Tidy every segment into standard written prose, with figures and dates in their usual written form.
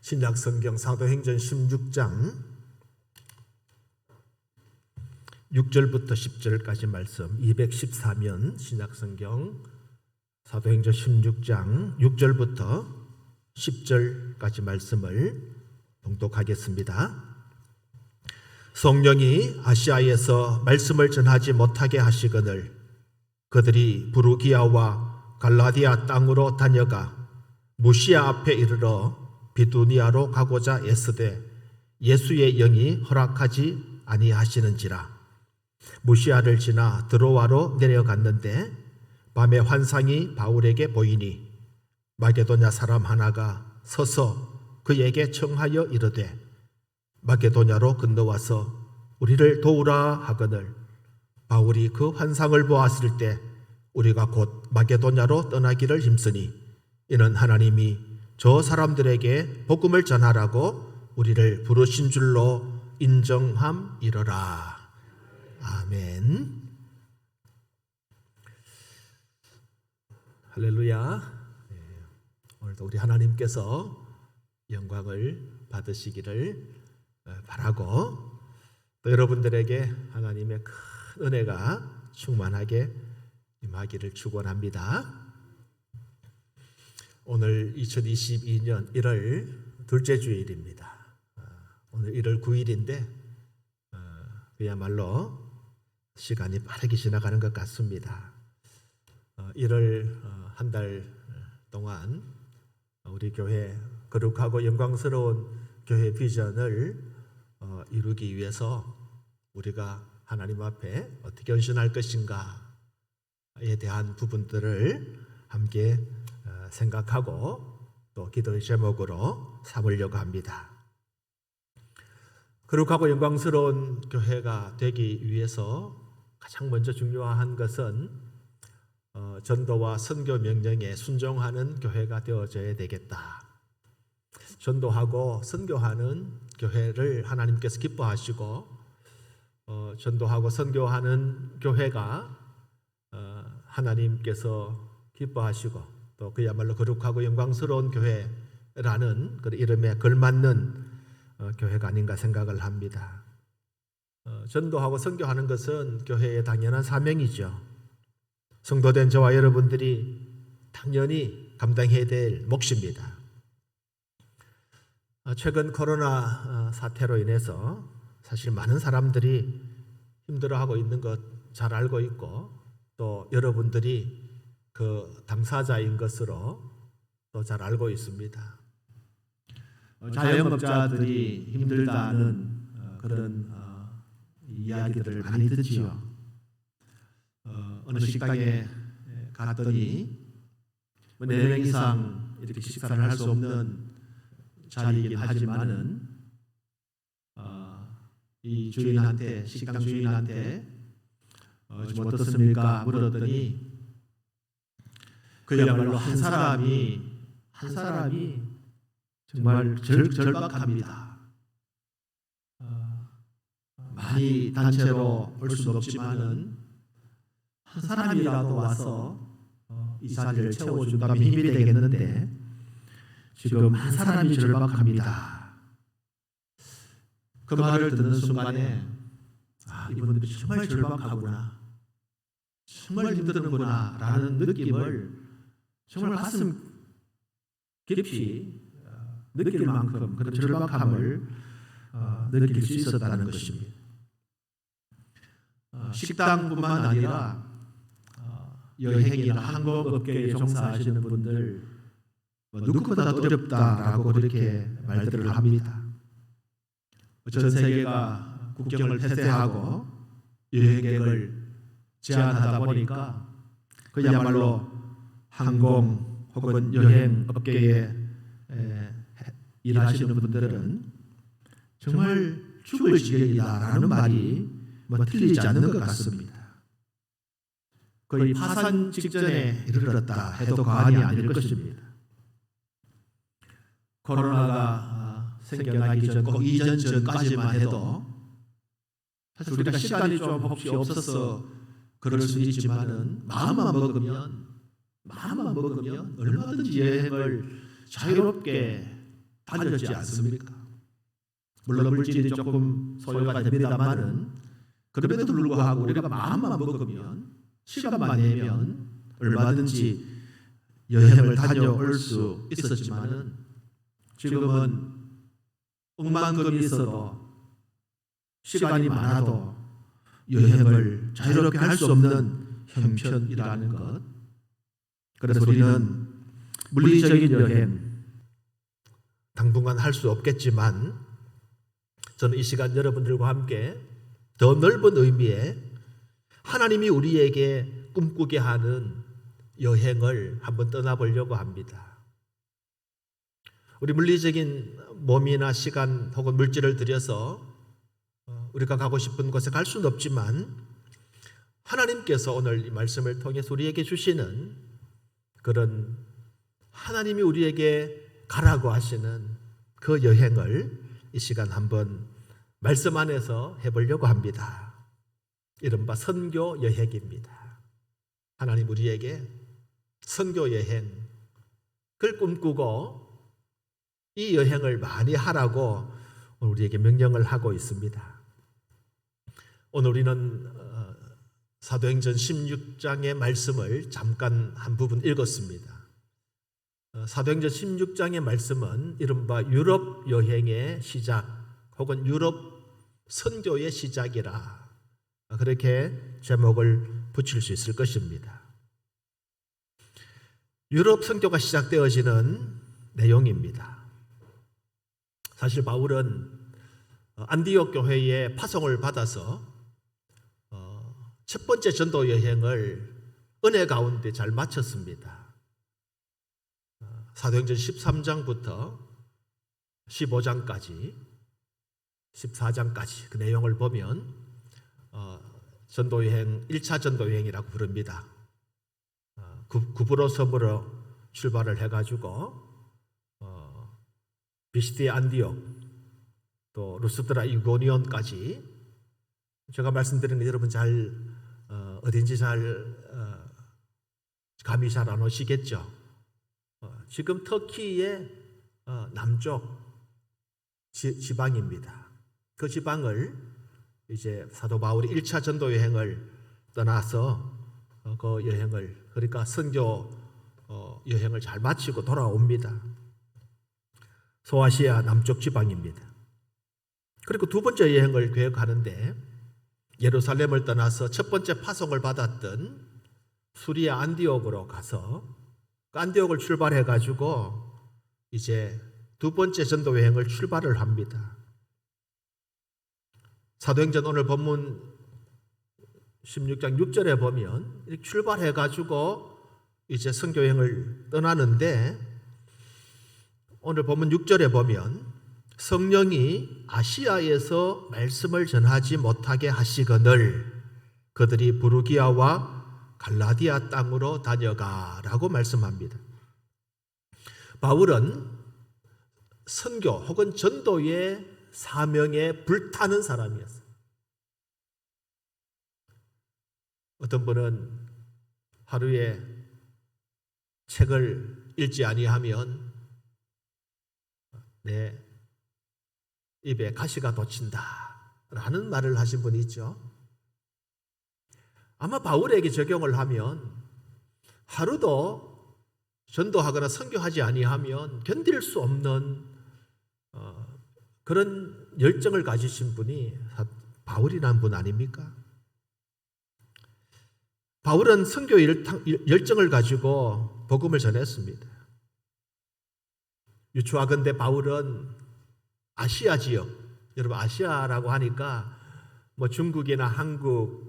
신약성경 사도행전 16장 6절부터 10절까지 말씀, 214면 신약성경 사도행전 16장 6절부터 10절까지 말씀을 봉독하겠습니다. 성령이 아시아에서 말씀을 전하지 못하게 하시거늘 그들이 부르기아와 갈라디아 땅으로 다녀가 무시아 앞에 이르러 비두니아로 가고자 애쓰되 예수의 영이 허락하지 아니하시는지라. 무시아를 지나 드로아로 내려갔는데 밤에 환상이 바울에게 보이니 마게도냐 사람 하나가 서서 그에게 청하여 이르되 마게도냐로 건너와서 우리를 도우라 하거늘 바울이 그 환상을 보았을 때 우리가 곧 마게도냐로 떠나기를 힘쓰니 이는 하나님이 저 사람들에게 복음을 전하라고 우리를 부르신 줄로 인정함이러라. 아멘. 할렐루야. 오늘도 우리 하나님께서 영광을 받으시기를 바라고 또 여러분들에게 하나님의 큰 은혜가 충만하게 임하기를 축원합니다. 오늘 2022년 1월 둘째 주일입니다. 오늘 1월 9일인데 그야말로 시간이 빠르게 지나가는 것 같습니다. 1월 한 달 동안 우리 교회 거룩하고 영광스러운 교회 비전을 이루기 위해서 우리가 하나님 앞에 어떻게 헌신할 것인가에 대한 부분들을 함께 생각하고 또 기도의 제목으로 삼으려고 합니다. 거룩하고 영광스러운 교회가 되기 위해서 가장 먼저 중요한 것은 전도와 선교 명령에 순종하는 교회가 되어져야 되겠다. 전도하고 선교하는 교회를 하나님께서 기뻐하시고 전도하고 선교하는 교회가 하나님께서 기뻐하시고 또 그야말로 거룩하고 영광스러운 교회라는 그 이름에 걸맞는 교회가 아닌가 생각을 합니다. 전도하고 선교하는 것은 교회의 당연한 사명이죠. 성도된 저와 여러분들이 당연히 감당해야 될 몫입니다. 최근 코로나 사태로 인해서 사실 많은 사람들이 힘들어하고 있는 것 잘 알고 있고 또 여러분들이 그 당사자인 것으로 또 잘 알고 있습니다. 자영업자들이 힘들다는 그런 이야기들을 많이 듣지요. 어느 식당에 갔더니 4명 이상 이렇게 식사를 할 수 없는 자리이긴 하지만은 이 주인한테 식당 주인한테 좀 어떻습니까? 물었더니 그야말로 한 사람이 정말 절박합니다. 많이 단체로 올 수는 없지만은 한 사람이라도 와서 이 자리를 채워준다면 힘이 되겠는데 지금 한 사람이 절박합니다. 그 말을 듣는 순간에 이분들이 정말 절박하구나, 정말 힘드는구나 라는 느낌을 정말 가슴 깊이 느낄 만큼 그런 절박함을 느낄 수 있었다는 것입니다. 식당뿐만 아니라 여행이나 항공업계에 종사하시는 분들 누구보다도 어렵다라고 그렇게 말들을 합니다. 전 세계가 국경을 폐쇄하고 여행객을 제한하다 보니까 그야말로 항공 혹은 여행업계에 일하시는 분들은 정말 죽을 지경이다라는 말이 틀리지 않는 것 같습니다. 거의 파산 직전에 이르렀다 해도 과언이 아닐 것입니다. 코로나가 생겨나기 전, 꼭 이전 전까지만 해도 사실 우리가 시간이 좀 혹시 없어서 그럴 수 있지만은 마음만 먹으면 얼마든지 여행을 자유롭게 다녔지 않습니까? 물론 물질이 조금 소요가 됩니다만은 그럼에도 불구하고 우리가 마음만 먹으면 시간만 내면 얼마든지 여행을 다녀올 수 있었지만은 지금은 억만금이 있어도 시간이 많아도 여행을 자유롭게 할 수 없는 형편이라는 것. 그래서 우리는 물리적인 여행, 당분간 할 수 없겠지만 저는 이 시간 여러분들과 함께 더 넓은 의미의 하나님이 우리에게 꿈꾸게 하는 여행을 한번 떠나보려고 합니다. 우리 물리적인 몸이나 시간 혹은 물질을 들여서 우리가 가고 싶은 곳에 갈 수는 없지만 하나님께서 오늘 이 말씀을 통해서 우리에게 주시는 그런 하나님이 우리에게 가라고 하시는 그 여행을 이 시간 한번 말씀 안에서 해보려고 합니다. 이른바 선교 여행입니다. 하나님 우리에게 선교 여행 그걸 꿈꾸고 이 여행을 많이 하라고 우리에게 명령을 하고 있습니다. 오늘 우리는 사도행전 16장의 말씀을 잠깐 한 부분 읽었습니다. 사도행전 16장의 말씀은 이른바 유럽 여행의 시작 혹은 유럽 선교의 시작이라 그렇게 제목을 붙일 수 있을 것입니다. 유럽 선교가 시작되어지는 내용입니다. 사실 바울은 안디옥 교회에 파송을 받아서 첫 번째 전도 여행을 은혜 가운데 잘 마쳤습니다. 사도행전 13장부터 15장까지 14장까지 그 내용을 보면 전도여행 1차 전도여행이라고 부릅니다. 구브로 섬으로 출발을 해가지고 비시디아 안디옥 또 루스드라 이고니온까지 제가 말씀드리는 게 여러분 잘 어딘지 잘 감이 잘 안 오시겠죠. 지금 터키의 남쪽 지방입니다. 그 지방을 이제 사도 바울이 1차 전도 여행을 떠나서 그 여행을 그러니까 선교 여행을 잘 마치고 돌아옵니다. 소아시아 남쪽 지방입니다. 그리고 두 번째 여행을 계획하는데 예루살렘을 떠나서 첫 번째 파송을 받았던 수리아 안디옥으로 가서 그 안디옥을 출발해 가지고 이제 두 번째 전도 여행을 출발을 합니다. 사도행전 오늘 본문 16장 6절에 보면 이렇게 출발해 가지고 이제 선교 여행을 떠나는데 오늘 본문 6절에 보면 성령이 아시아에서 말씀을 전하지 못하게 하시거늘 그들이 부르기아와 갈라디아 땅으로 다녀가라고 말씀합니다. 바울은 선교 혹은 전도의 사명에 불타는 사람이었어요. 어떤 분은 하루에 책을 읽지 아니하면 내 입에 가시가 돋친다 라는 말을 하신 분이 있죠. 아마 바울에게 적용을 하면 하루도 전도하거나 선교하지 아니하면 견딜 수 없는 그런 열정을 가지신 분이 바울이라는 분 아닙니까? 바울은 선교 열정을 가지고 복음을 전했습니다. 유추하건대 바울은 아시아 지역, 여러분 아시아라고 하니까 뭐 중국이나 한국을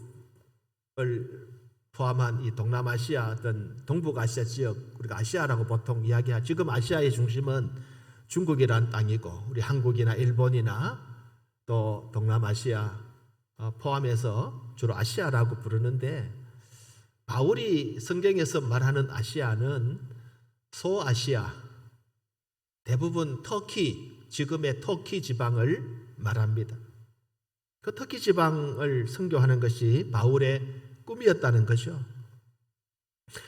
포함한 이 동남아시아 어떤 동북아시아 지역 우리가 아시아라고 보통 이야기하죠. 지금 아시아의 중심은 중국이라는 땅이고 우리 한국이나 일본이나 또 동남아시아 포함해서 주로 아시아라고 부르는데 바울이 성경에서 말하는 아시아는 소아시아 대부분 터키 지금의 터키 지방을 말합니다. 그 터키 지방을 선교하는 것이 바울의 꿈이었다는 것이죠.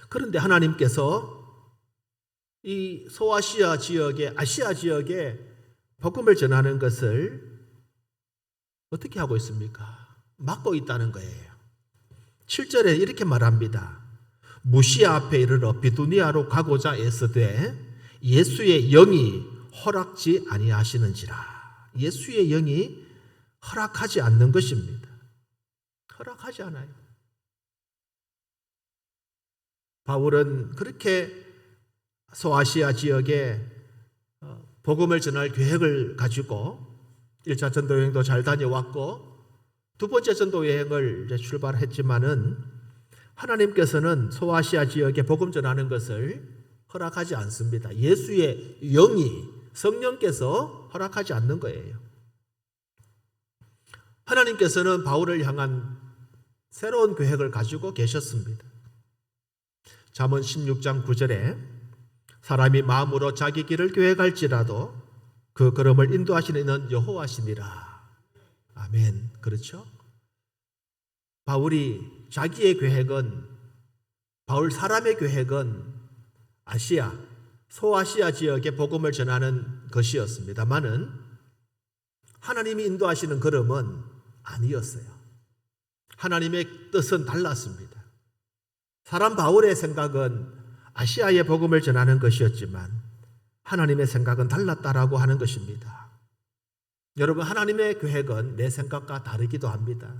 그런데 하나님께서 이 소아시아 지역에, 아시아 지역에 복음을 전하는 것을 어떻게 하고 있습니까? 막고 있다는 거예요. 7절에 이렇게 말합니다. 무시아 앞에 이르러 비두니아로 가고자 애쓰되 예수의 영이 허락지 아니하시는지라. 예수의 영이 허락하지 않는 것입니다. 허락하지 않아요. 바울은 그렇게 소아시아 지역에 복음을 전할 계획을 가지고 1차 전도 여행도 잘 다녀왔고 두 번째 전도 여행을 이제 출발했지만은 하나님께서는 소아시아 지역에 복음 전하는 것을 허락하지 않습니다. 예수의 영이, 성령께서 허락하지 않는 거예요. 하나님께서는 바울을 향한 새로운 계획을 가지고 계셨습니다. 잠언 16장 9절에 사람이 마음으로 자기 길을 계획할지라도 그 걸음을 인도하시는 이는 여호와시니라. 아멘. 그렇죠? 바울이 자기의 계획은, 바울 사람의 계획은 아시아, 소아시아 지역에 복음을 전하는 것이었습니다만은 하나님이 인도하시는 걸음은 아니었어요. 하나님의 뜻은 달랐습니다. 사람 바울의 생각은 아시아의 복음을 전하는 것이었지만 하나님의 생각은 달랐다라고 하는 것입니다. 여러분, 하나님의 계획은 내 생각과 다르기도 합니다.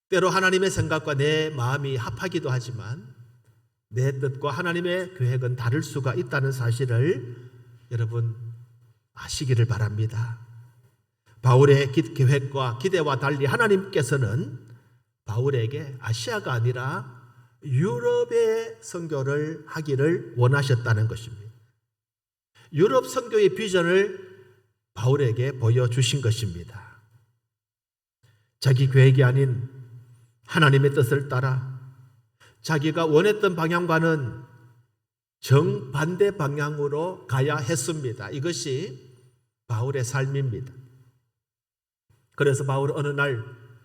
때로 하나님의 생각과 내 마음이 합하기도 하지만 내 뜻과 하나님의 계획은 다를 수가 있다는 사실을 여러분 아시기를 바랍니다. 바울의 계획과 기대와 달리 하나님께서는 바울에게 아시아가 아니라 유럽의 선교를 하기를 원하셨다는 것입니다. 유럽 선교의 비전을 바울에게 보여주신 것입니다. 자기 계획이 아닌 하나님의 뜻을 따라 자기가 원했던 방향과는 정반대 방향으로 가야 했습니다. 이것이 바울의 삶입니다. 그래서 바울은 어느 날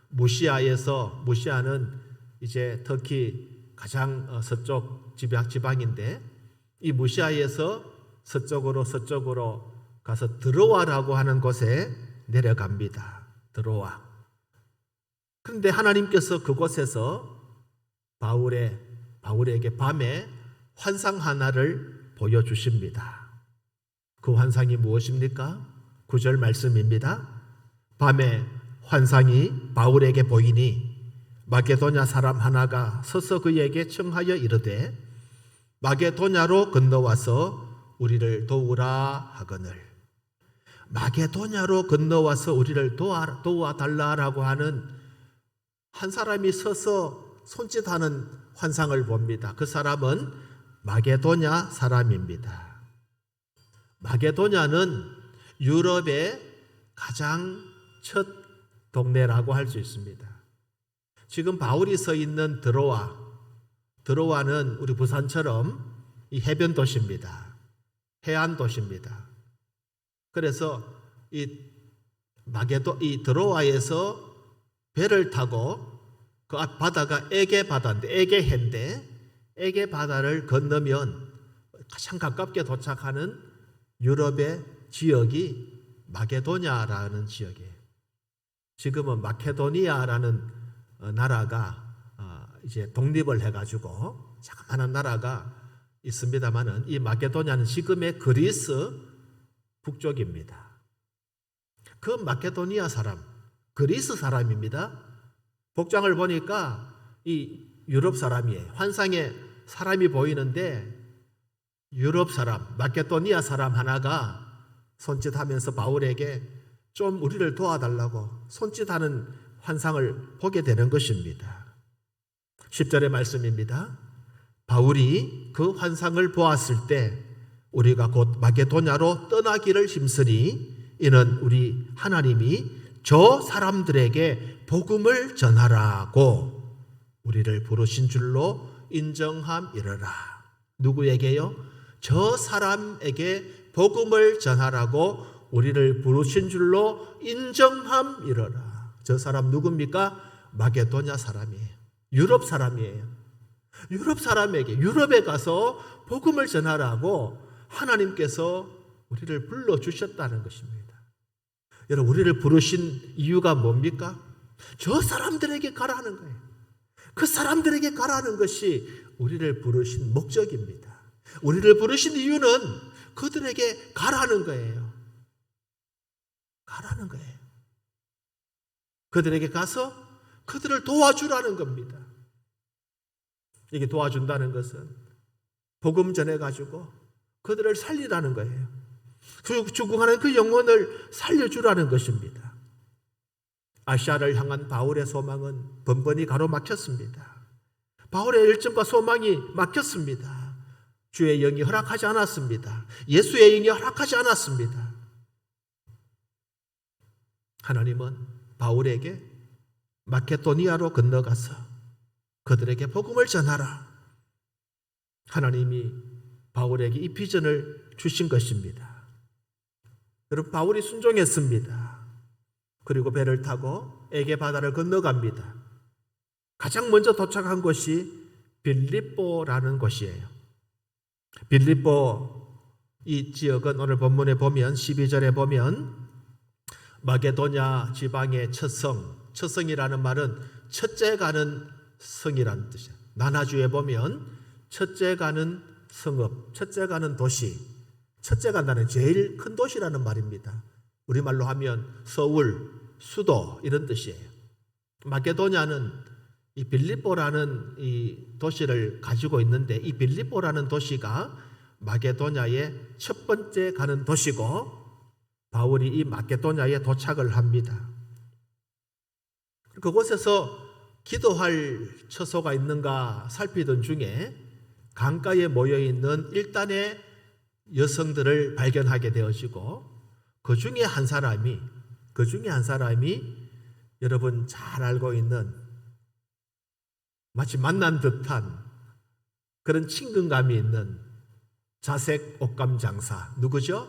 무시아는 이제 터키 가장 서쪽 지방인데 이 무시아에서 서쪽으로 가서 드로아라고 하는 곳에 내려갑니다. 드로아. 그런데 하나님께서 그곳에서 바울에게 밤에 환상 하나를 보여주십니다. 그 환상이 무엇입니까? 9절 말씀입니다. 밤에 환상이 바울에게 보이니 마게도냐 사람 하나가 서서 그에게 청하여 이르되 마게도냐로 건너와서 우리를 도우라 하거늘. 마게도냐로 건너와서 우리를 도와달라라고 하는 한 사람이 서서 손짓하는 환상을 봅니다. 그 사람은 마게도냐 사람입니다. 마게도냐는 유럽의 가장 첫 동네라고 할 수 있습니다. 지금 바울이 서 있는 드로아는 우리 부산처럼 이 해변 도시입니다. 해안 도시입니다. 그래서 이 드로아에서 배를 타고 그 앞 바다가 에게해인데 에게 바다를 건너면 가장 가깝게 도착하는 유럽의 지역이 마게도냐라는 지역이에요. 지금은 마케도니아라는 나라가 이제 독립을 해가지고 자그마한 나라가 있습니다만은 이 마케도냐는 지금의 그리스 북쪽입니다. 그 마케도니아 사람, 그리스 사람입니다. 복장을 보니까 이 유럽 사람이에요. 환상에 사람이 보이는데 유럽 사람, 마케도니아 사람 하나가 손짓하면서 바울에게 좀 우리를 도와달라고 손짓하는 환상을 보게 되는 것입니다. 10절의 말씀입니다. 바울이 그 환상을 보았을 때 우리가 곧 마게도냐로 떠나기를 힘쓰니 이는 우리 하나님이 저 사람들에게 복음을 전하라고 우리를 부르신 줄로 인정함이러라. 누구에게요? 저 사람에게 복음을 전하라고 우리를 부르신 줄로 인정함이러라. 저 사람 누굽니까? 마게도냐 사람이에요. 유럽 사람이에요. 유럽 사람에게 유럽에 가서 복음을 전하라고 하나님께서 우리를 불러주셨다는 것입니다. 여러분, 우리를 부르신 이유가 뭡니까? 저 사람들에게 가라는 거예요. 그 사람들에게 가라는 것이 우리를 부르신 목적입니다. 우리를 부르신 이유는 그들에게 가라는 거예요. 가라는 거예요. 그들에게 가서 그들을 도와주라는 겁니다. 이게 도와준다는 것은 복음 전해가지고 그들을 살리라는 거예요. 죽어가는 그 영혼을 살려주라는 것입니다. 아시아를 향한 바울의 소망은 번번이 가로막혔습니다. 바울의 열정과 소망이 막혔습니다. 주의 영이 허락하지 않았습니다. 예수의 영이 허락하지 않았습니다. 하나님은 바울에게 마케도니아로 건너가서 그들에게 복음을 전하라. 하나님이 바울에게 이 비전을 주신 것입니다. 여러분, 바울이 순종했습니다. 그리고 배를 타고 에게 바다를 건너갑니다. 가장 먼저 도착한 곳이 빌립보라는 곳이에요. 빌립보 이 지역은 오늘 본문에 보면 12절에 보면 마게도냐 지방의 첫성이라는 말은 첫째 가는 성이라는 뜻이에요. 나나주에 보면 첫째 가는 성읍, 첫째 가는 도시, 첫째 간다는 제일 큰 도시라는 말입니다. 우리말로 하면 서울, 수도 이런 뜻이에요. 마게도냐는 이 빌립보라는 이 도시를 가지고 있는데 이 빌립보라는 도시가 마게도냐의 첫 번째 가는 도시고 바울이 이 마게도냐에 도착을 합니다. 그곳에서 기도할 처소가 있는가 살피던 중에 강가에 모여있는 일단의 여성들을 발견하게 되어지고 그 중에 한 사람이 여러분 잘 알고 있는 마치 만난 듯한 그런 친근감이 있는 자색 옷감 장사 누구죠?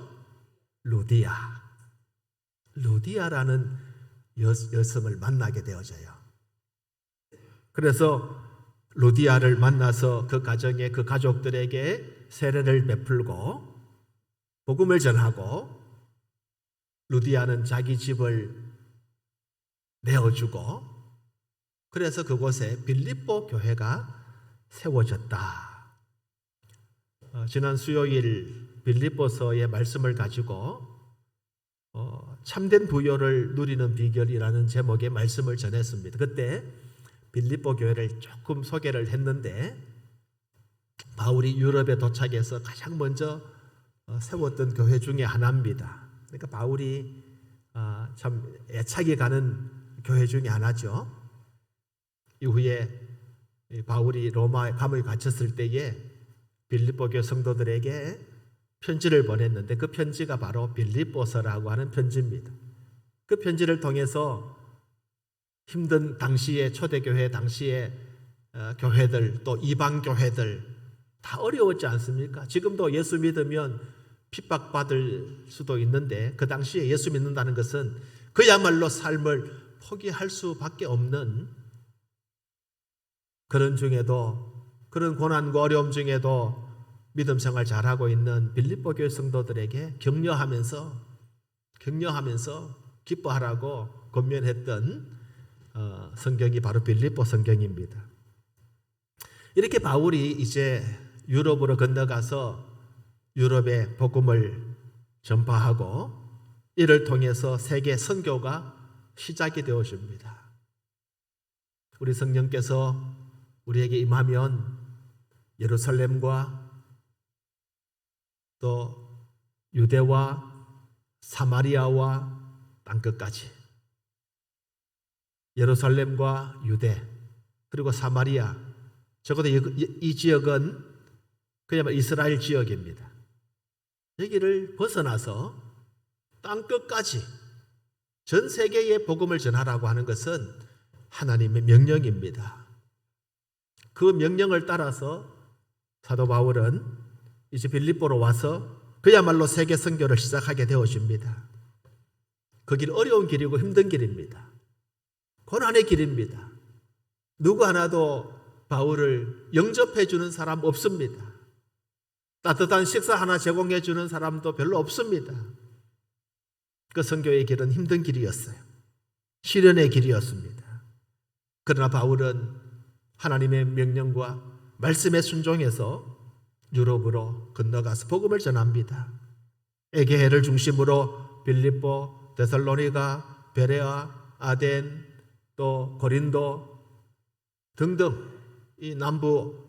루디아라는 여성을 만나게 되어져요. 그래서 루디아를 만나서 그 가정에 그 가족들에게 세례를 베풀고 복음을 전하고 루디아는 자기 집을 내어주고 그래서 그곳에 빌립보 교회가 세워졌다. 지난 수요일 빌립보서의 말씀을 가지고 참된 부요를 누리는 비결이라는 제목의 말씀을 전했습니다. 그때 빌립보 교회를 조금 소개를 했는데 바울이 유럽에 도착해서 가장 먼저 세웠던 교회 중에 하나입니다. 그러니까 바울이 참 애착이 가는 교회 중에 하나죠. 이후에 바울이 로마에 감옥에 갇혔을 때에 빌립보 교회 성도들에게 편지를 보냈는데 그 편지가 바로 빌립보서라고 하는 편지입니다. 그 편지를 통해서 힘든 당시의 초대교회 당시의 교회들 또 이방 교회들 다 어려웠지 않습니까? 지금도 예수 믿으면 핍박받을 수도 있는데 그 당시에 예수 믿는다는 것은 그야말로 삶을 포기할 수밖에 없는 그런 중에도 그런 고난과 어려움 중에도 믿음 생활 잘하고 있는 빌립보 교회 성도들에게 격려하면서 기뻐하라고 권면했던 성경이 바로 빌립보 성경입니다. 이렇게 바울이 이제 유럽으로 건너가서 유럽의 복음을 전파하고 이를 통해서 세계 선교가 시작이 되어집니다. 우리 성령께서 우리에게 임하면 예루살렘과 또 유대와 사마리아와 땅끝까지 예루살렘과 유대 그리고 사마리아 적어도 이 지역은 그야말로 이스라엘 지역입니다. 여기를 벗어나서 땅끝까지 전 세계에 복음을 전하라고 하는 것은 하나님의 명령입니다. 그 명령을 따라서 사도 바울은 이제 빌립보로 와서 그야말로 세계 선교를 시작하게 되어집니다. 그 길 어려운 길이고 힘든 길입니다. 고난의 길입니다. 누구 하나도 바울을 영접해 주는 사람 없습니다. 따뜻한 식사 하나 제공해 주는 사람도 별로 없습니다. 그 선교의 길은 힘든 길이었어요. 시련의 길이었습니다. 그러나 바울은 하나님의 명령과 말씀에 순종해서 유럽으로 건너가서 복음을 전합니다. 에게해를 중심으로 빌립보, 데살로니가, 베레아, 아덴, 또 고린도 등등 이 남부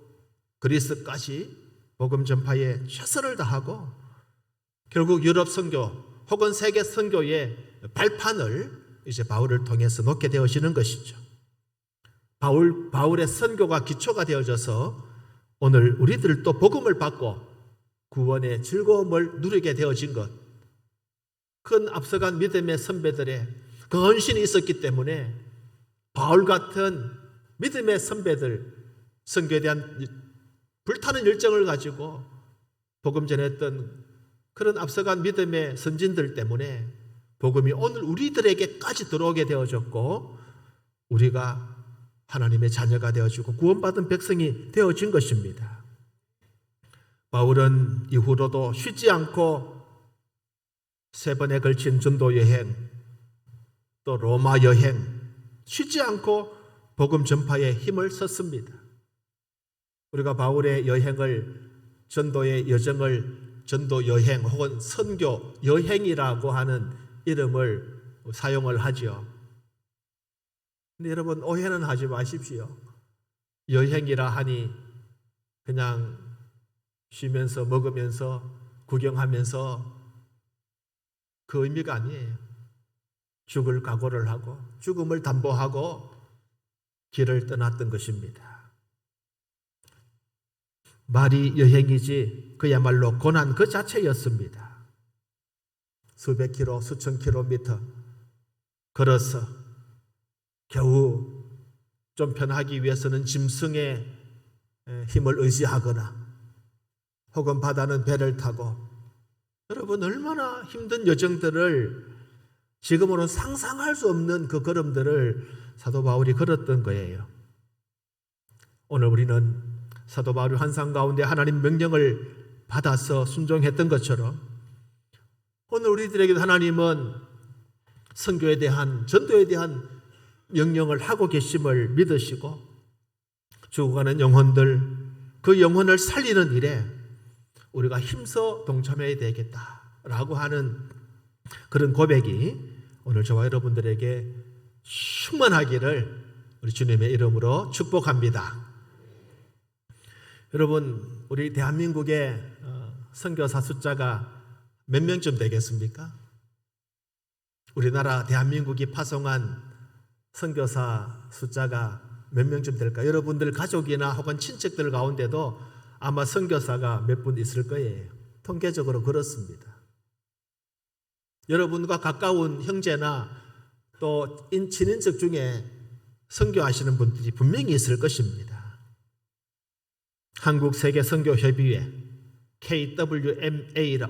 그리스까지 복음 전파에 최선을 다하고 결국 유럽 선교 혹은 세계 선교의 발판을 이제 바울을 통해서 놓게 되어지는 것이죠. 바울의 선교가 기초가 되어져서 오늘 우리들도 복음을 받고 구원의 즐거움을 누리게 되어진 것, 큰 앞서간 믿음의 선배들의 그 헌신이 있었기 때문에 바울 같은 믿음의 선배들, 선교에 대한 불타는 열정을 가지고 복음 전했던 그런 앞서간 믿음의 선진들 때문에 복음이 오늘 우리들에게까지 들어오게 되어졌고 우리가 하나님의 자녀가 되어지고 구원받은 백성이 되어진 것입니다. 바울은 이후로도 쉬지 않고 3번에 걸친 전도 여행, 또 로마 여행, 쉬지 않고 복음 전파에 힘을 썼습니다. 우리가 바울의 여행을, 전도의 여정을 전도 여행 혹은 선교 여행이라고 하는 이름을 사용을 하죠. 근데 여러분 오해는 하지 마십시오. 여행이라 하니 그냥 쉬면서 먹으면서 구경하면서 그 의미가 아니에요. 죽을 각오를 하고 죽음을 담보하고 길을 떠났던 것입니다. 말이 여행이지 그야말로 고난 그 자체였습니다. 수백 킬로, 수천 킬로미터 걸어서 겨우 좀 편하기 위해서는 짐승의 힘을 의지하거나 혹은 바다는 배를 타고 여러분 얼마나 힘든 여정들을 지금으로는 상상할 수 없는 그 걸음들을 사도 바울이 걸었던 거예요. 오늘 우리는 사도 바울이 환상 가운데 하나님 명령을 받아서 순종했던 것처럼 오늘 우리들에게도 하나님은 선교에 대한 전도에 대한 명령을 하고 계심을 믿으시고 죽어가는 영혼들 그 영혼을 살리는 일에 우리가 힘써 동참해야 되겠다라고 하는 그런 고백이 오늘 저와 여러분들에게 충만하기를 우리 주님의 이름으로 축복합니다. 여러분 우리 대한민국의 선교사 숫자가 몇 명쯤 되겠습니까? 우리나라 대한민국이 파송한 선교사 숫자가 몇 명쯤 될까? 여러분들 가족이나 혹은 친척들 가운데도 아마 선교사가 몇 분 있을 거예요. 통계적으로 그렇습니다. 여러분과 가까운 형제나 또 친인척 중에 선교하시는 분들이 분명히 있을 것입니다. 한국세계선교협의회 KWMA라는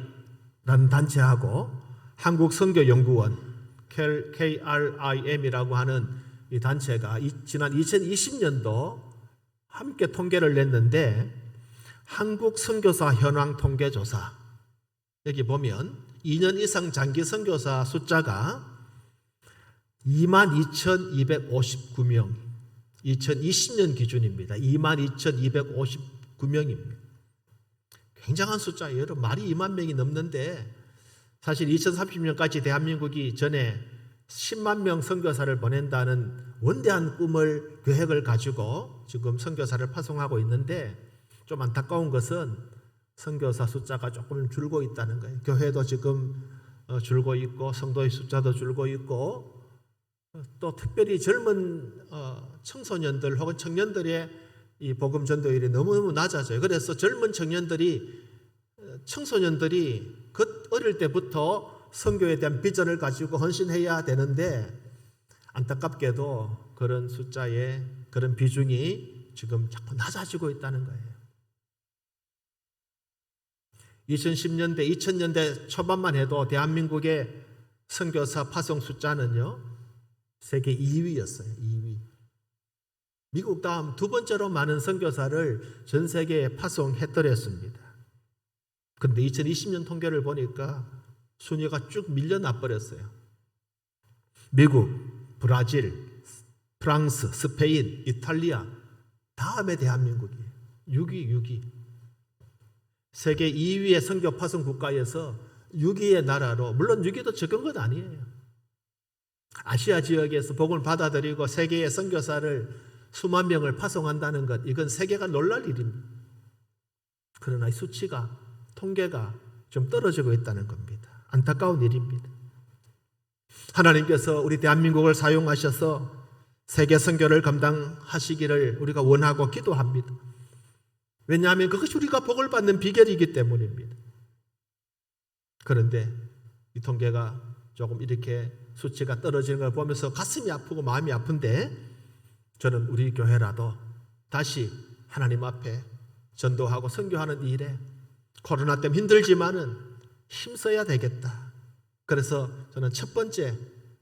단체하고 한국선교연구원 KRIM이라고 하는 이 단체가 지난 2020년도 함께 통계를 냈는데 한국 선교사 현황 통계조사 여기 보면 2년 이상 장기 선교사 숫자가 22,259명 2020년 기준입니다. 22,259명입니다. 굉장한 숫자예요. 여러분 말이 2만 명이 넘는데 사실 2030년까지 대한민국이 전에 10만 명 선교사를 보낸다는 원대한 꿈을 계획을 가지고 지금 선교사를 파송하고 있는데 좀 안타까운 것은 선교사 숫자가 조금 줄고 있다는 거예요. 교회도 지금 줄고 있고 성도의 숫자도 줄고 있고 또 특별히 젊은 청소년들 혹은 청년들의 이 복음 전도율이 너무너무 낮아져요. 그래서 젊은 청소년들이 그 어릴 때부터 선교에 대한 비전을 가지고 헌신해야 되는데 안타깝게도 그런 숫자의 그런 비중이 지금 자꾸 낮아지고 있다는 거예요. 2010년대, 2000년대 초반만 해도 대한민국의 선교사 파송 숫자는요 세계 2위였어요. 2위. 미국 다음 두 번째로 많은 선교사를 전 세계에 파송해드렸습니다. 그런데 2020년 통계를 보니까 순위가 쭉 밀려나 버렸어요. 미국, 브라질, 프랑스, 스페인, 이탈리아, 다음에 대한민국이에요. 6위. 세계 2위의 선교 파송 국가에서 6위의 나라로, 물론 6위도 적은 건 아니에요. 아시아 지역에서 복음을 받아들이고 세계의 선교사를 수만 명을 파송한다는 것, 이건 세계가 놀랄 일입니다. 그러나 이 수치가, 통계가 좀 떨어지고 있다는 겁니다. 안타까운 일입니다. 하나님께서 우리 대한민국을 사용하셔서 세계 선교를 감당하시기를 우리가 원하고 기도합니다. 왜냐하면 그것이 우리가 복을 받는 비결이기 때문입니다. 그런데 이 통계가 조금 이렇게 수치가 떨어지는 걸 보면서 가슴이 아프고 마음이 아픈데, 저는 우리 교회라도 다시 하나님 앞에 전도하고 선교하는 일에 코로나 때문에 힘들지만은 힘써야 되겠다. 그래서 저는 첫 번째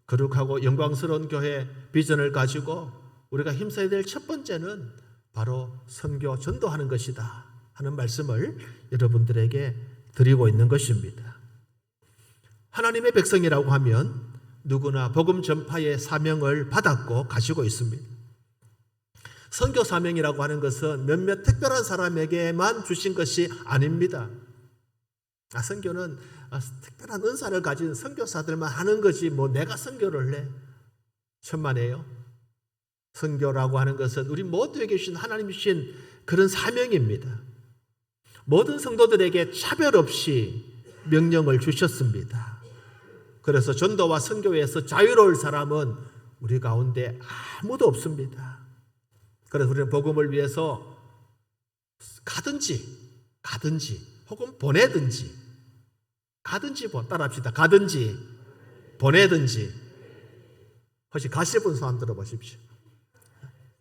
거룩하고 영광스러운 교회 비전을 가지고 우리가 힘써야 될 첫 번째는 바로 선교 전도하는 것이다 하는 말씀을 여러분들에게 드리고 있는 것입니다. 하나님의 백성이라고 하면 누구나 복음 전파의 사명을 받았고 가지고 있습니다. 선교 사명이라고 하는 것은 몇몇 특별한 사람에게만 주신 것이 아닙니다. 선교는 특별한 은사를 가진 선교사들만 하는 거지 뭐 내가 선교를 해. 천만에요. 선교라고 하는 것은 우리 모두에게 주신 하나님이 주신 그런 사명입니다. 모든 성도들에게 차별 없이 명령을 주셨습니다. 그래서 전도와 선교에서 자유로울 사람은 우리 가운데 아무도 없습니다. 그래서 우리는 복음을 위해서 가든지 혹은 보내든지 따라합시다. 가든지 보내든지. 혹시 가실 분 손 들어 보십시오.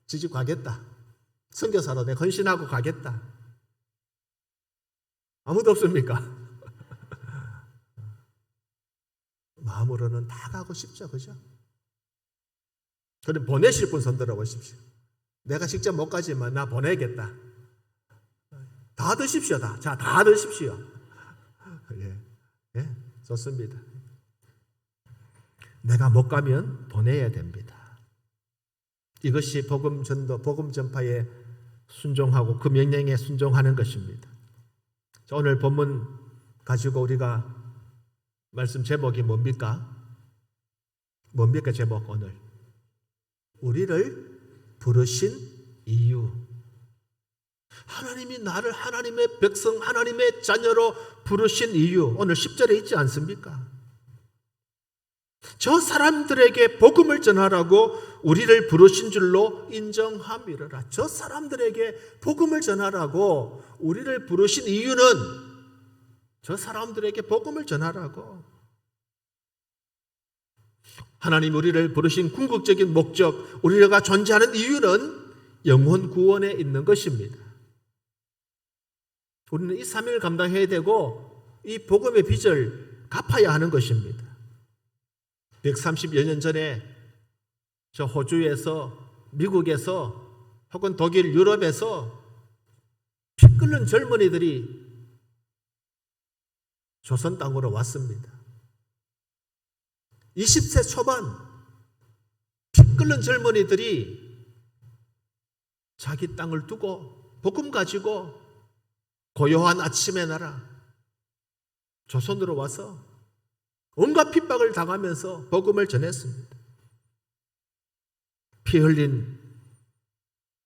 지집 가겠다. 선교사로 내 헌신하고 가겠다. 아무도 없습니까? 마음으로는 다 가고 싶죠, 그죠? 그럼 보내실 분 손 들어 보십시오. 내가 직접 못 가지만 나 보내겠다. 다 드십시오, 다. 자, 다 드십시오. 예, 좋습니다. 내가 못 가면 보내야 됩니다. 이것이 복음 전도, 복음 전파에 순종하고 그 명령에 순종하는 것입니다. 자, 오늘 본문 가지고 우리가 말씀 제목이 뭡니까? 뭡니까 제목 오늘? 우리를 부르신 이유. 하나님이 나를 하나님의 백성, 하나님의 자녀로 부르신 이유. 오늘 10절에 있지 않습니까? 저 사람들에게 복음을 전하라고 우리를 부르신 줄로 인정함이로라. 저 사람들에게 복음을 전하라고 우리를 부르신 이유는 저 사람들에게 복음을 전하라고. 하나님 우리를 부르신 궁극적인 목적, 우리가 존재하는 이유는 영혼 구원에 있는 것입니다. 우리는 이 사명을 감당해야 되고 이 복음의 빚을 갚아야 하는 것입니다. 130여 년 전에 저 호주에서, 미국에서 혹은 독일, 유럽에서 피 끓는 젊은이들이 조선 땅으로 왔습니다. 20세 초반 피 끓는 젊은이들이 자기 땅을 두고 복음 가지고 고요한 아침의 나라 조선으로 와서 온갖 핍박을 당하면서 복음을 전했습니다. 피 흘린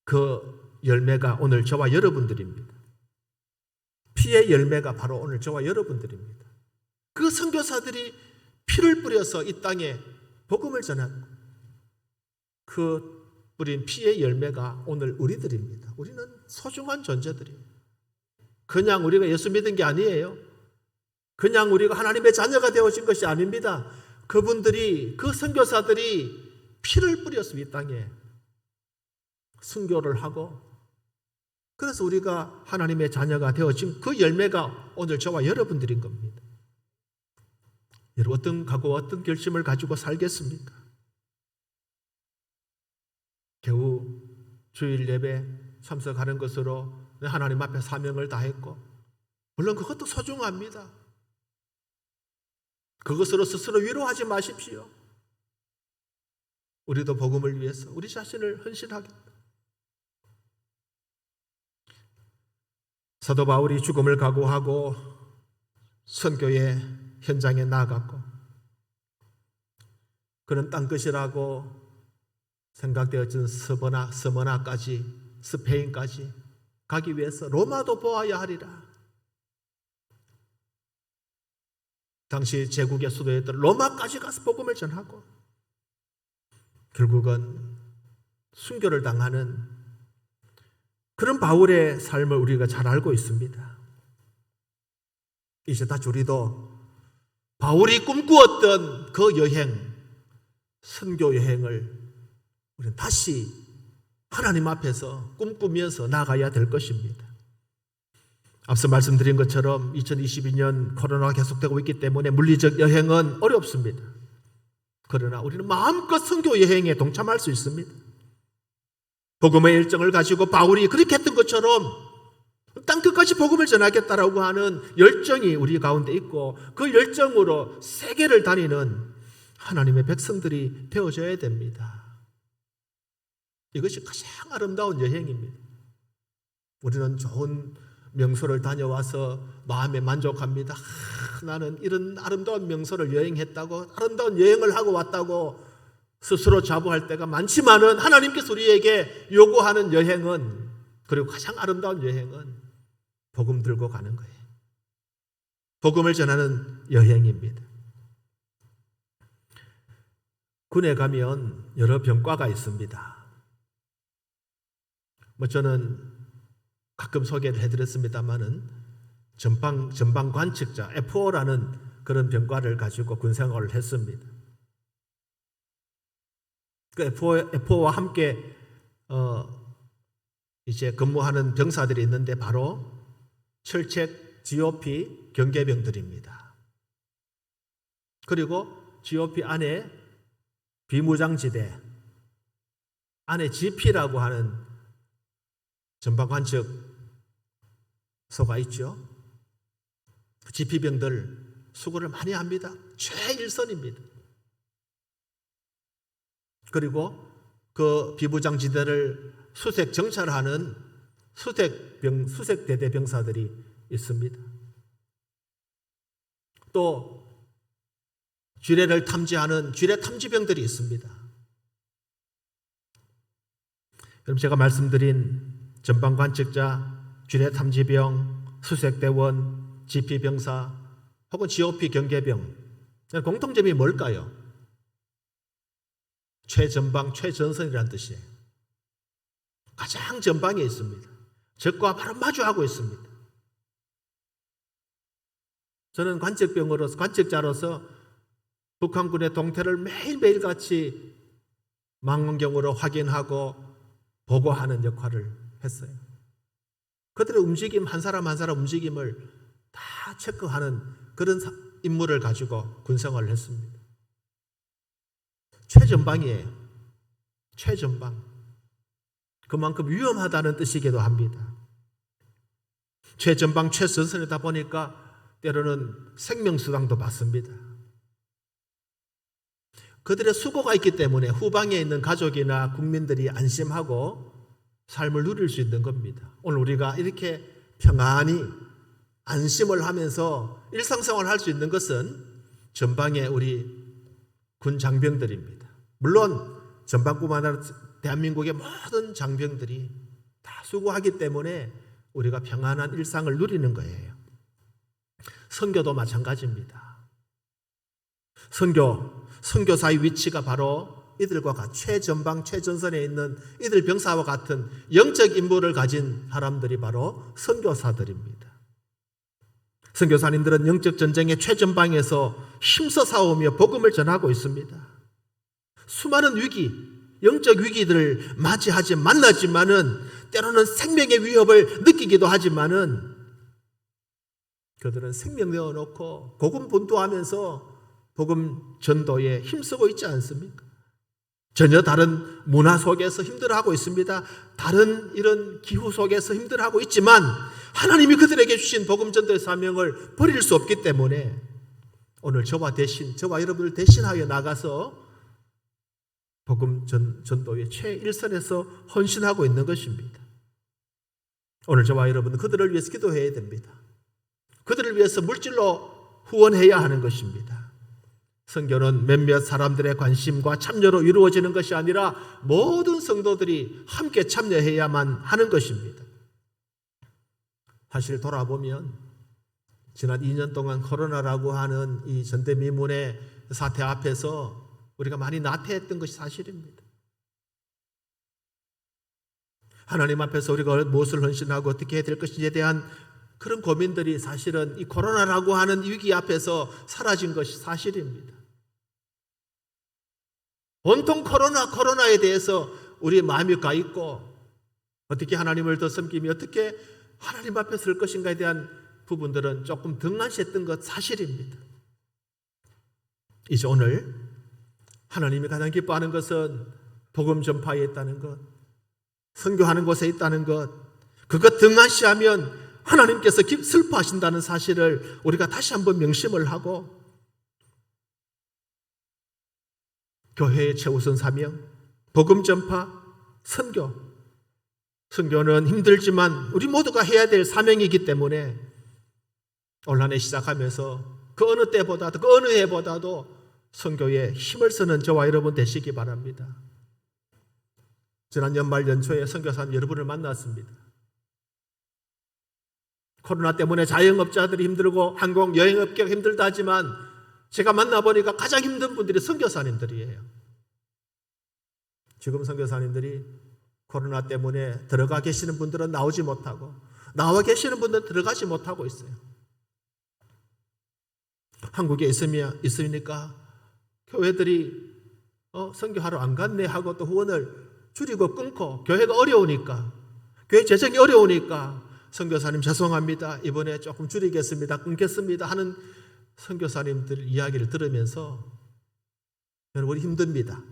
그 열매가 오늘 저와 여러분들입니다. 피의 열매가 바로 오늘 저와 여러분들입니다. 그 선교사들이 피를 뿌려서 이 땅에 복음을 전한 그 뿌린 피의 열매가 오늘 우리들입니다. 우리는 소중한 존재들이에요. 그냥 우리가 예수 믿은 게 아니에요. 그냥 우리가 하나님의 자녀가 되어진 것이 아닙니다. 그분들이, 그 선교사들이 피를 뿌렸습니다. 이 땅에 순교를 하고, 그래서 우리가 하나님의 자녀가 되어진 그 열매가 오늘 저와 여러분들인 겁니다. 여러분 어떤 각오와 어떤 결심을 가지고 살겠습니까? 겨우 주일 예배 참석하는 것으로 하나님 앞에 사명을 다했고, 물론 그것도 소중합니다. 그것으로 스스로 위로하지 마십시오. 우리도 복음을 위해서 우리 자신을 헌신하게. 사도 바울이 죽음을 각오하고 선교의 현장에 나아갔고, 그는 땅끝이라고 생각되어진 스머나까지, 스페인까지 가기 위해서 로마도 보아야 하리라. 당시 제국의 수도였던 로마까지 가서 복음을 전하고, 결국은 순교를 당하는 그런 바울의 삶을 우리가 잘 알고 있습니다. 이제 다시 우리도 바울이 꿈꾸었던 그 여행, 선교 여행을 우리는 다시 하나님 앞에서 꿈꾸면서 나가야 될 것입니다. 앞서 말씀드린 것처럼 2022년 코로나가 계속되고 있기 때문에 물리적 여행은 어렵습니다. 그러나 우리는 마음껏 선교 여행에 동참할 수 있습니다. 복음의 일정을 가지고 바울이 그렇게 했던 것처럼 땅끝까지 복음을 전하겠다라고 하는 열정이 우리 가운데 있고, 그 열정으로 세계를 다니는 하나님의 백성들이 되어져야 됩니다. 이것이 가장 아름다운 여행입니다. 우리는 좋은 명소를 다녀와서 마음에 만족합니다. 나는 이런 아름다운 명소를 여행했다고, 아름다운 여행을 하고 왔다고 스스로 자부할 때가 많지만은, 하나님께서 우리에게 요구하는 여행은, 그리고 가장 아름다운 여행은 복음 들고 가는 거예요. 복음을 전하는 여행입니다. 군에 가면 여러 병과가 있습니다. 저는 가끔 소개를 해드렸습니다만은 전방 관측자 F5라는 그런 병과를 가지고 군 생활을 했습니다. 그 F5와 함께 이제 근무하는 병사들이 있는데 바로 철책 GOP 경계병들입니다. 그리고 GOP 안에 비무장지대 안에 GP라고 하는 전방관측소가 있죠. GP병들 수고를 많이 합니다. 최일선입니다. 그리고 그 비무장지대를 수색 정찰하는 수색대대 병사들이 있습니다. 또 쥐레를 탐지하는 쥐레 탐지병들이 있습니다. 여러분, 제가 말씀드린 전방관측자, 쥐레 탐지병, 수색대원, GP병사 혹은 GOP 경계병, 공통점이 뭘까요? 최전방, 최전선이라는 뜻이에요. 가장 전방에 있습니다. 적과 바로 마주하고 있습니다. 저는 관측자로서 북한군의 동태를 매일매일 같이 망원경으로 확인하고 보고하는 역할을 했어요. 그들의 움직임, 한 사람 한 사람 움직임을 다 체크하는 그런 임무를 가지고 군생활을 했습니다. 최전방이에요. 최전방. 그만큼 위험하다는 뜻이기도 합니다. 최전방, 최전선이다 보니까 때로는 생명수당도 받습니다. 그들의 수고가 있기 때문에 후방에 있는 가족이나 국민들이 안심하고 삶을 누릴 수 있는 겁니다. 오늘 우리가 이렇게 평안히 안심을 하면서 일상생활을 할 수 있는 것은 전방에 우리 군 장병들입니다. 물론 전방뿐만 아니라 대한민국의 모든 장병들이 다 수고하기 때문에 우리가 평안한 일상을 누리는 거예요. 선교도 마찬가지입니다. 선교사의 위치가 바로 이들과 최전방, 최전선에 있는 이들 병사와 같은 영적 임무를 가진 사람들이 바로 선교사들입니다. 선교사님들은 영적 전쟁의 최전방에서 힘써 싸우며 복음을 전하고 있습니다. 수많은 위기, 영적 위기들을 만나지만은 때로는 생명의 위협을 느끼기도 하지만은 그들은 생명 내어놓고 고군분투하면서 복음 전도에 힘쓰고 있지 않습니까? 전혀 다른 문화 속에서 힘들어하고 있습니다. 다른 이런 기후 속에서 힘들어하고 있지만 하나님이 그들에게 주신 복음 전도의 사명을 버릴 수 없기 때문에 오늘 저와 여러분을 대신하여 나가서 복음 전도의 최일선에서 헌신하고 있는 것입니다. 오늘 저와 여러분은 그들을 위해서 기도해야 됩니다. 그들을 위해서 물질로 후원해야 하는 것입니다. 선교는 몇몇 사람들의 관심과 참여로 이루어지는 것이 아니라 모든 성도들이 함께 참여해야만 하는 것입니다. 사실 돌아보면 지난 2년 동안 코로나라고 하는 이 전대미문의 사태 앞에서 우리가 많이 나태했던 것이 사실입니다. 하나님 앞에서 우리가 무엇을 헌신하고 어떻게 해야 될 것인지에 대한 그런 고민들이 사실은 이 코로나라고 하는 위기 앞에서 사라진 것이 사실입니다. 온통 코로나에 대해서 우리의 마음이 가 있고 어떻게 하나님을 더 섬기며 어떻게 하나님 앞에 설 것인가에 대한 부분들은 조금 등한시했던 것 사실입니다. 이제 오늘 하나님이 가장 기뻐하는 것은 복음 전파에 있다는 것, 선교하는 곳에 있다는 것, 그것 등한시하면 하나님께서 슬퍼하신다는 사실을 우리가 다시 한번 명심을 하고 교회의 최우선 사명, 복음 전파, 선교는 힘들지만 우리 모두가 해야 될 사명이기 때문에 올 한 해 시작하면서 그 어느 때보다도 그 어느 해보다도 선교에 힘을 쓰는 저와 여러분 되시기 바랍니다. 지난 연말 연초에 선교사님 여러분을 만났습니다. 코로나 때문에 자영업자들이 힘들고 항공 여행업계가 힘들다 하지만 제가 만나보니까 가장 힘든 분들이 선교사님들이에요. 지금 선교사님들이 코로나 때문에 들어가 계시는 분들은 나오지 못하고 나와 계시는 분들은 들어가지 못하고 있어요. 한국에 있으니까 교회들이 선교하러 안 갔네 하고 또 후원을 줄이고 끊고 교회가 어려우니까 교회 재정이 어려우니까 선교사님 죄송합니다. 이번에 조금 줄이겠습니다. 끊겠습니다. 하는 선교사님들 이야기를 들으면서 여러분 힘듭니다.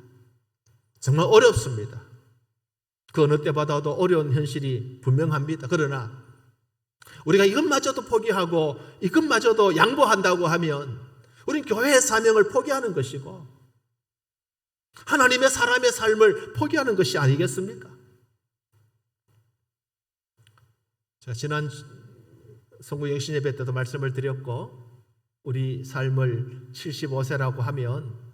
정말 어렵습니다. 그 어느 때보다도 어려운 현실이 분명합니다. 그러나 우리가 이것마저도 포기하고 이것마저도 양보한다고 하면 우린 교회의 사명을 포기하는 것이고 하나님의 사람의 삶을 포기하는 것이 아니겠습니까? 제가 지난 성구영신 예배 때도 말씀을 드렸고 우리 삶을 75세라고 하면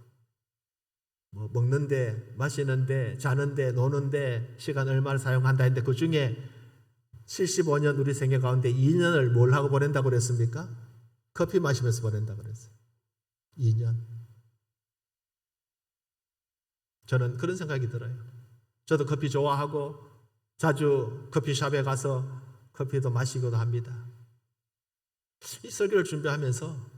먹는데 마시는데 자는데 노는데 시간 얼마를 사용한다 했는데 그 중에 75년 우리 생애 가운데 2년을 뭘 하고 보낸다고 그랬습니까? 커피 마시면서 보낸다고 그랬어요. 2년. 저는 그런 생각이 들어요. 저도 커피 좋아하고 자주 커피숍에 가서 커피도 마시기도 합니다. 이 설교를 준비하면서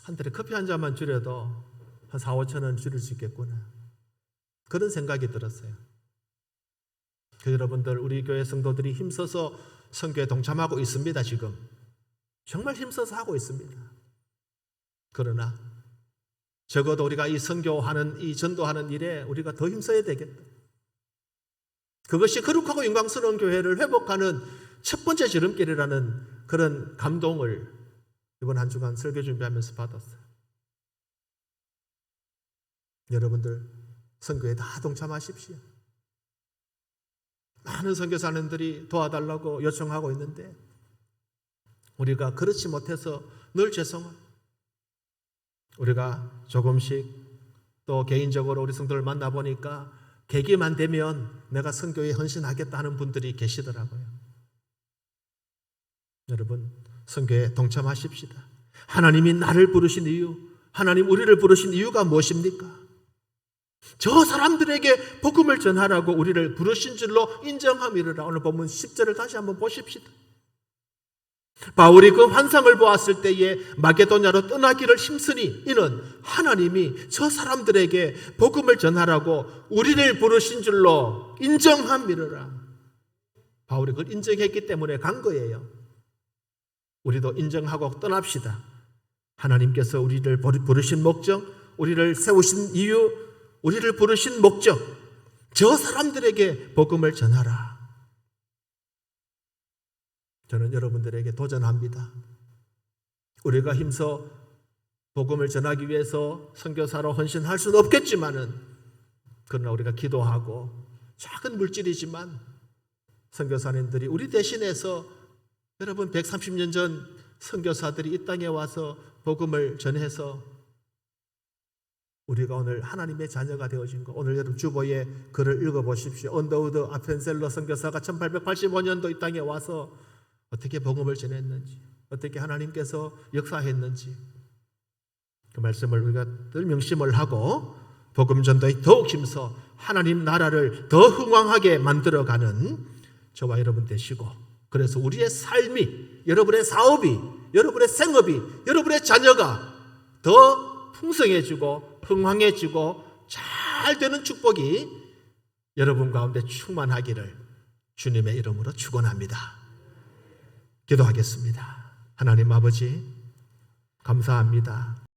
한 달에 커피 한 잔만 줄여도 한 4, 5천 원 줄일 수 있겠구나. 그런 생각이 들었어요. 여러분들 우리 교회 성도들이 힘써서 선교에 동참하고 있습니다. 지금 정말 힘써서 하고 있습니다. 그러나 적어도 우리가 이 선교하는 이 전도하는 일에 우리가 더 힘써야 되겠다. 그것이 거룩하고 영광스러운 교회를 회복하는 첫 번째 지름길이라는 그런 감동을 이번 한 주간 설교 준비하면서 받았어요. 여러분들 선교에 다 동참하십시오. 많은 선교사님들이 도와달라고 요청하고 있는데 우리가 그렇지 못해서 늘 죄송합니다. 우리가 조금씩 또 개인적으로 우리 성도를 만나보니까 계기만 되면 내가 선교에 헌신하겠다는 분들이 계시더라고요. 여러분 선교에 동참하십시다. 하나님이 나를 부르신 이유, 하나님 우리를 부르신 이유가 무엇입니까? 저 사람들에게 복음을 전하라고 우리를 부르신 줄로 인정함이로라. 오늘 본문 10절을 다시 한번 보십시다. 바울이 그 환상을 보았을 때에 마게도냐로 떠나기를 힘쓰니 이는 하나님이 저 사람들에게 복음을 전하라고 우리를 부르신 줄로 인정함이로라. 바울이 그걸 인정했기 때문에 간 거예요. 우리도 인정하고 떠납시다. 하나님께서 우리를 부르신 목적, 우리를 세우신 이유, 우리를 부르신 목적, 저 사람들에게 복음을 전하라. 저는 여러분들에게 도전합니다. 우리가 힘써 복음을 전하기 위해서 선교사로 헌신할 수는 없겠지만은, 그러나 우리가 기도하고 작은 물질이지만 선교사님들이 우리 대신해서, 여러분 130년 전 선교사들이 이 땅에 와서 복음을 전해서 우리가 오늘 하나님의 자녀가 되어진 거, 오늘 여러분 주보에 글을 읽어보십시오. 언더우드 아펜셀러 선교사가 1885년도 이 땅에 와서 어떻게 복음을 전했는지, 어떻게 하나님께서 역사했는지, 그 말씀을 우리가 늘 명심을 하고 복음 전도에 더욱 힘써 하나님 나라를 더 흥왕하게 만들어가는 저와 여러분 되시고, 그래서 우리의 삶이, 여러분의 사업이, 여러분의 생업이, 여러분의 자녀가 더 풍성해지고 흥왕해지고 잘 되는 축복이 여러분 가운데 충만하기를 주님의 이름으로 축원합니다. 기도하겠습니다. 하나님 아버지, 감사합니다.